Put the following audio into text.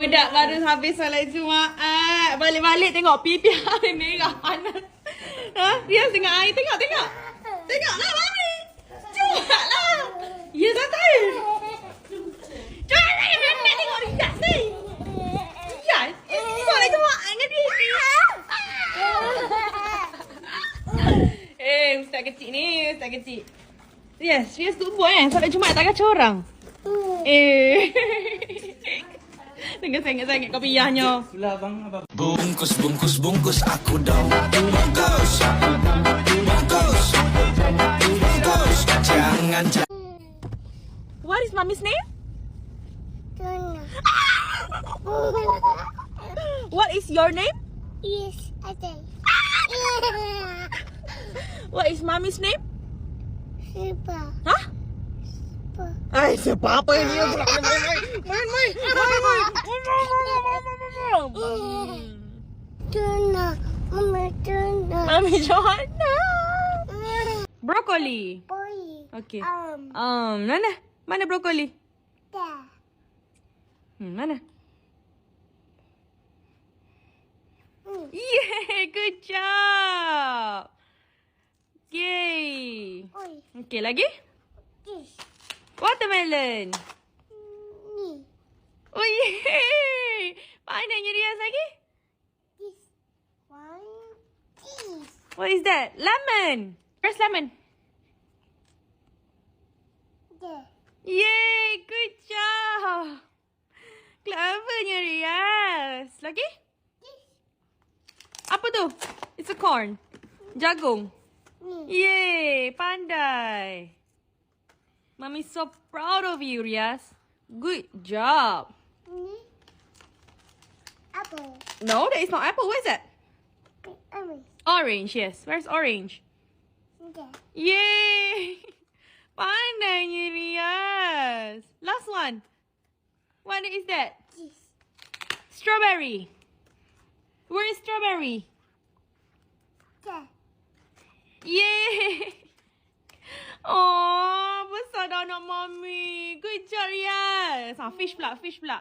Budak baru habis solat Jumaat. Balik-balik tengok pipi air merah panas. Ha? Dia tengok air. Tengok. Tengoklah Mami. Cuaklah. Ya, santai. Jangan nak tengok Riyaz ni. Riyaz? Solat Jumaat dengan dia. Ustaz kecil ni. Ustaz kecil. Yes, Riyaz tu buat solat Jumaat tak kacau orang. Tengok sangat-sangat kau piyahnya. Itulah abang. Bungkus aku dong. Bungkus. Jangan. What is Mommy's name? What is your name? Yes, I do. What is Mommy's name? Super. Hah? Super. Ay, siapa apa ini? Main. Tuna. Mama tuna. Mami Johanna. Broccoli. Boy. Okay. Um. Mana broccoli? Da. Mana? Yay, good job. Yay. Oi. Okay, lagi? This. Watermelon. Ni. Oh, yay. Pandainya Riyaz lagi? This. One. This. What is that? Lemon. Where's lemon? There. Yay, good job. Clevernya Riyaz. Lagi? This. Apa tu? It's a corn. Jagung. Ni. Yay, pandai. Mommy's so proud of you, Riyaz. Good job. Ni. Apple. No, that is not apple. What is that? Orange. Orange, yes. Where's orange? There. Yay! Pandainya Riyaz. Last one. What is that? This. Strawberry. Where is strawberry? There. Yay! Oh, besar dah anak Mommy. Good job, Riyaz. Fish pula.